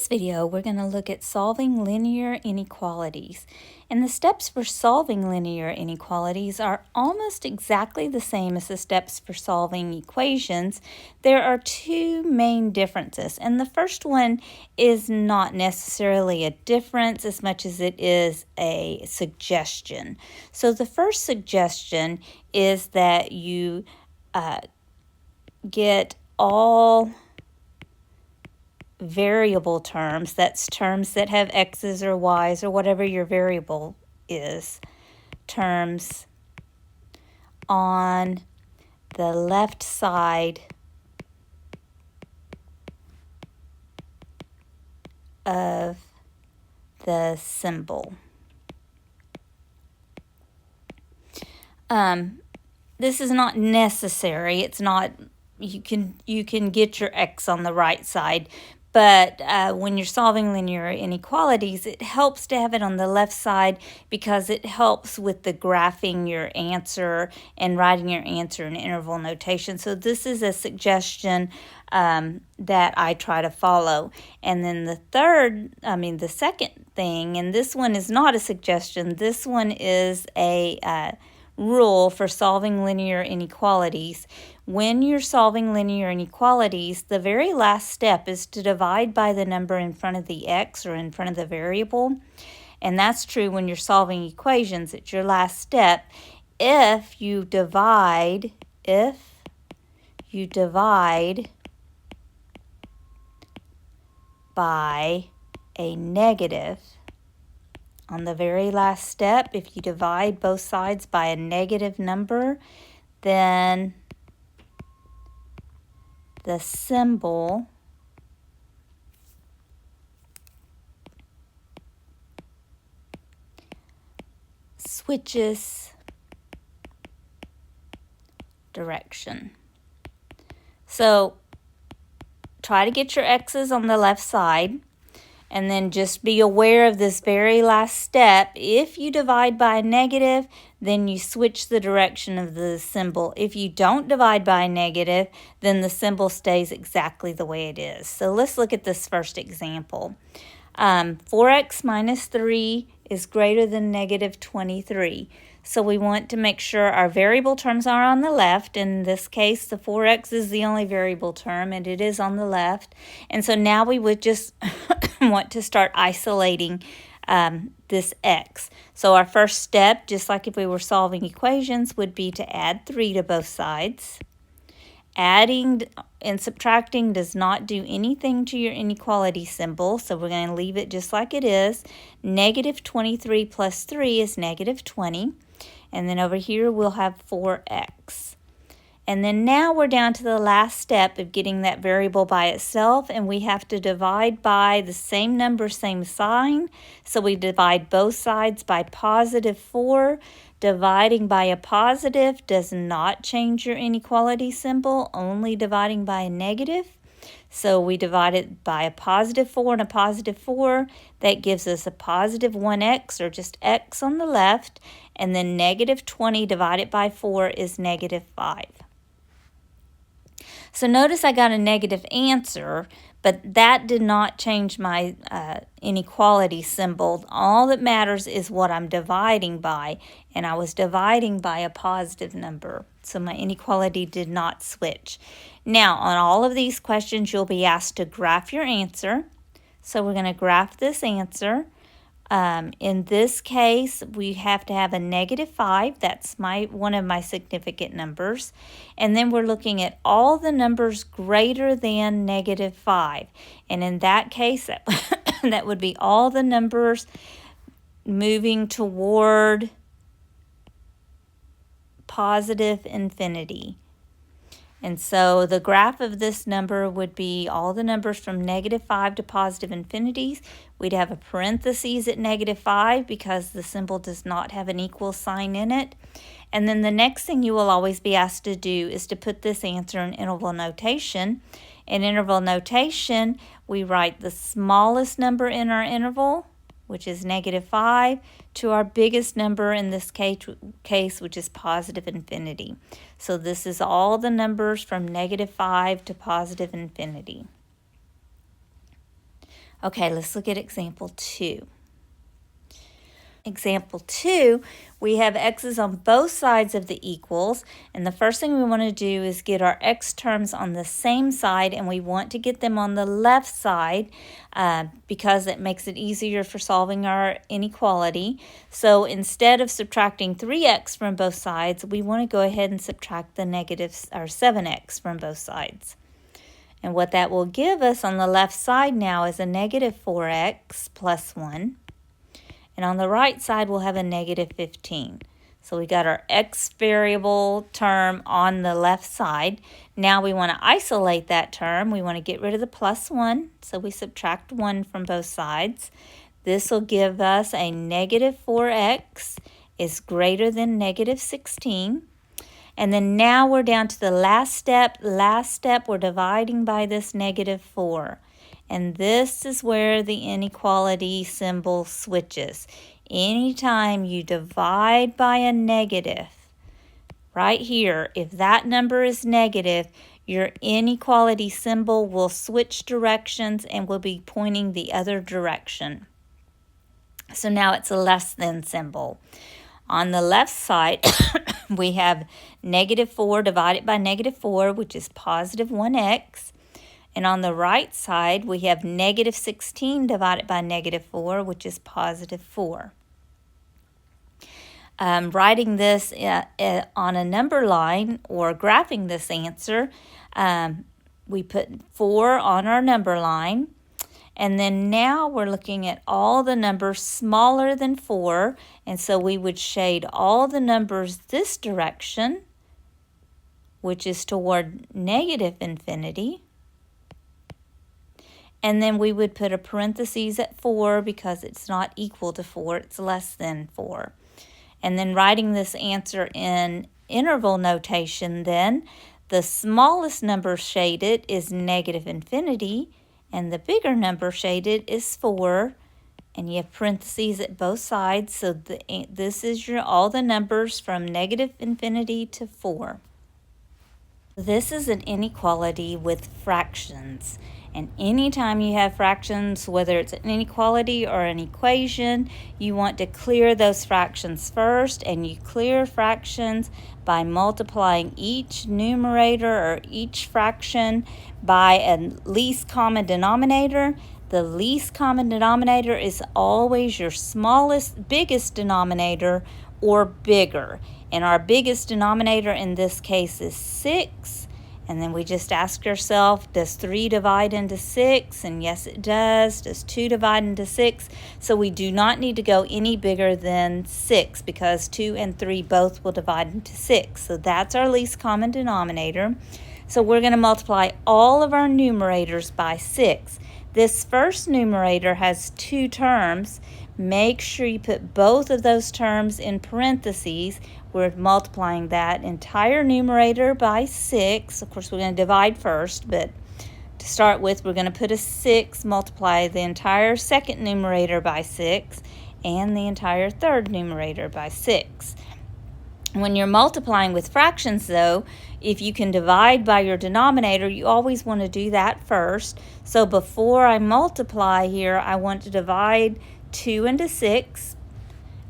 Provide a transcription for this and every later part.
video, we're going to look at solving linear inequalities. And the steps for solving linear inequalities are almost exactly the same as the steps for solving equations. There are two main differences, and the first one is not necessarily a difference as much as it is a suggestion. So the first suggestion is that you get all variable terms, that's terms that have x's or y's or whatever your variable is, terms on the left side of the symbol. This is not necessary. It's not, you can get your x on the right side, but when you're solving linear inequalities, it helps to have it on the left side because it helps with the graphing your answer and writing your answer in interval notation. So this is a suggestion that I try to follow. And then the second thing, and this one is not a suggestion, this one is a rule for solving linear inequalities. When you're solving linear inequalities, the very last step is to divide by the number in front of the x or in front of the variable. And that's true when you're solving equations. It's your last step. If you divide by a negative, on the very last step, if you divide both sides by a negative number, then the symbol switches direction. So try to get your x's on the left side. And then just be aware of this very last step. If you divide by a negative, then you switch the direction of the symbol. If you don't divide by a negative, then the symbol stays exactly the way it is. So let's look at this first example. 4x minus 3 is greater than negative 23. So we want to make sure our variable terms are on the left. In this case, the 4x is the only variable term, and it is on the left. And so now we would just want to start isolating this x. So our first step, just like if we were solving equations, would be to add 3 to both sides. Adding and subtracting does not do anything to your inequality symbol, so we're going to leave it just like it is. Negative 23 plus 3 is negative 20. And then over here we'll have 4x. And then now we're down to the last step of getting that variable by itself, and we have to divide by the same number, same sign. So we divide both sides by positive 4. Dividing by a positive does not change your inequality symbol, only dividing by a negative. So we divide it by a positive 4 and a positive 4. That gives us a positive 1x, or just x on the left. And then negative 20 divided by 4 is negative 5. So notice I got a negative answer, but that did not change my inequality symbol. All that matters is what I'm dividing by, and I was dividing by a positive number. So my inequality did not switch. Now, on all of these questions, you'll be asked to graph your answer. So we're going to graph this answer. In this case, we have to have a negative 5. That's one of my significant numbers. And then we're looking at all the numbers greater than negative 5. And in that case, that would be all the numbers moving toward positive infinity. And so the graph of this number would be all the numbers from negative 5 to positive infinities. We'd have a parentheses at negative 5 because the symbol does not have an equal sign in it. And then the next thing you will always be asked to do is to put this answer in interval notation. In interval notation, we write the smallest number in our interval, which is negative 5, to our biggest number in this case, which is positive infinity. So this is all the numbers from negative 5 to positive infinity. Okay, let's look at example 2. Example 2, we have x's on both sides of the equals, and the first thing we want to do is get our x terms on the same side, and we want to get them on the left side because it makes it easier for solving our inequality. So instead of subtracting 3x from both sides, we want to go ahead and subtract the negative or 7x from both sides. And what that will give us on the left side now is a negative 4x plus 1. And on the right side, we'll have a negative 15. So we got our x variable term on the left side. Now we want to isolate that term. We want to get rid of the plus 1. So we subtract 1 from both sides. This will give us a negative 4x is greater than negative 16. And then now we're down to the last step. Last step, we're dividing by this negative 4. And this is where the inequality symbol switches. Anytime you divide by a negative, right here, if that number is negative, your inequality symbol will switch directions and will be pointing the other direction. So now it's a less than symbol. On the left side, we have negative 4 divided by negative 4, which is positive 1x. And on the right side, we have negative 16 divided by negative 4, which is positive 4. Writing this on a number line or graphing this answer, we put 4 on our number line. And then now we're looking at all the numbers smaller than 4. And so we would shade all the numbers this direction, which is toward negative infinity. And then we would put a parentheses at 4 because it's not equal to 4, it's less than 4. And then writing this answer in interval notation then, the smallest number shaded is negative infinity, and the bigger number shaded is 4, and you have parentheses at both sides, so this is all the numbers from negative infinity to 4. This is an inequality with fractions. And anytime you have fractions, whether it's an inequality or an equation, you want to clear those fractions first, and you clear fractions by multiplying each numerator or each fraction by a least common denominator. The least common denominator is always your biggest denominator or bigger. And our biggest denominator in this case is 6. And then we just ask ourselves, does 3 divide into 6? And yes, it does. Does 2 divide into 6? So we do not need to go any bigger than 6 because 2 and 3 both will divide into 6. So that's our least common denominator. So we're going to multiply all of our numerators by 6. This first numerator has 2 terms. Make sure you put both of those terms in parentheses. We're multiplying that entire numerator by 6. Of course, we're going to divide first, but to start with, we're going to put a 6, multiply the entire second numerator by 6, and the entire third numerator by 6. When you're multiplying with fractions, though, if you can divide by your denominator, you always want to do that first. So before I multiply here, I want to divide 2 into 6.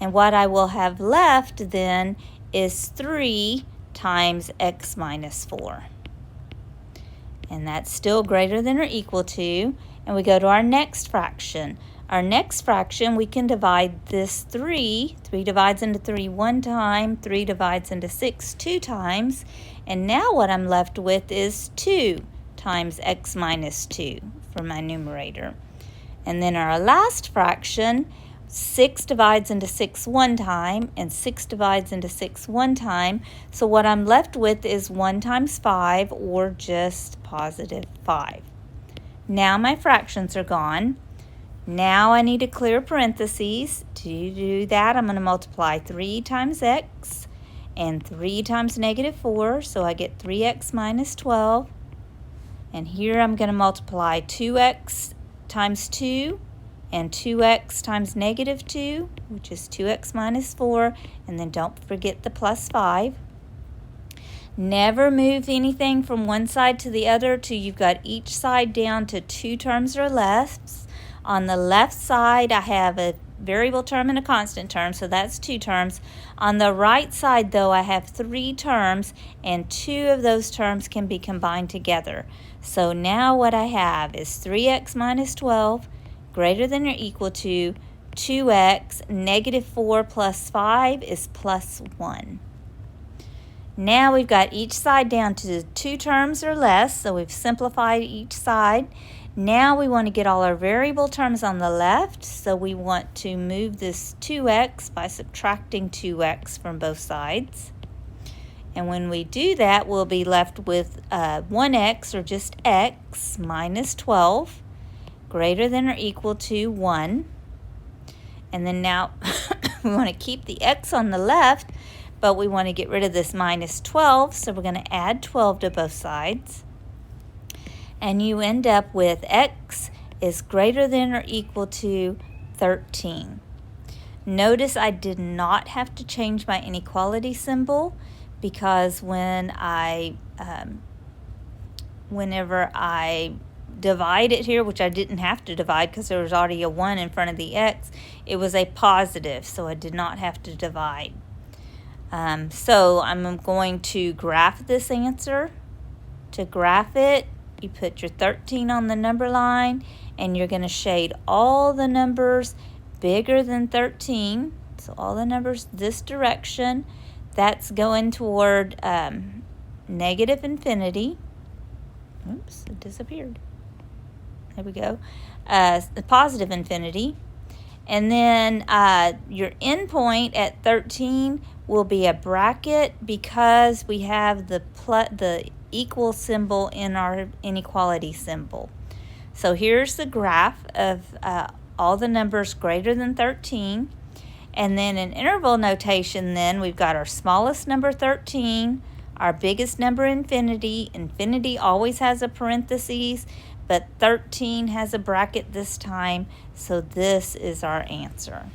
And what I will have left then is 3 times x minus 4. And that's still greater than or equal to. And we go to our next fraction. Our next fraction, we can divide this 3. 3 divides into 3 one time. 3 divides into 6 2 times. And now what I'm left with is 2 times x minus 2 for my numerator. And then our last fraction, 6 divides into 6 one time, and 6 divides into 6 one time. So what I'm left with is 1 times 5, or just positive 5. Now my fractions are gone. Now I need to clear parentheses. To do that, I'm going to multiply 3 times x and 3 times negative 4, so I get 3x minus 12. And here I'm going to multiply 2x times 2 and 2x times negative 2, which is 2x minus 4, and then don't forget the plus 5. Never move anything from one side to the other till you've got each side down to 2 terms or less. On the left side, I have a variable term and a constant term, so that's 2 terms. On the right side, though, I have 3 terms, and 2 of those terms can be combined together. So now what I have is 3x minus 12 greater than or equal to 2x, negative 4 plus 5 is plus 1. Now we've got each side down to 2 terms or less, so we've simplified each side. Now we want to get all our variable terms on the left, so we want to move this 2x by subtracting 2x from both sides. And when we do that, we'll be left with 1x, or just x, minus 12, greater than or equal to 1. And then now we want to keep the x on the left, but we want to get rid of this minus 12, so we're going to add 12 to both sides. And you end up with x is greater than or equal to 13. Notice I did not have to change my inequality symbol, because whenever I divide it here, which I didn't have to divide because there was already a 1 in front of the x, it was a positive, so I did not have to divide. So I'm going to graph this answer. To graph it, you put your 13 on the number line, and you're going to shade all the numbers bigger than 13. So all the numbers this direction, that's going toward negative infinity. Oops, it disappeared. There we go. Positive infinity. And then your endpoint at 13 will be a bracket, because we have the equal symbol in our inequality symbol. So here's the graph of all the numbers greater than 13. And then in interval notation, then we've got our smallest number 13, our biggest number infinity. Infinity always has a parentheses, but 13 has a bracket this time, so this is our answer.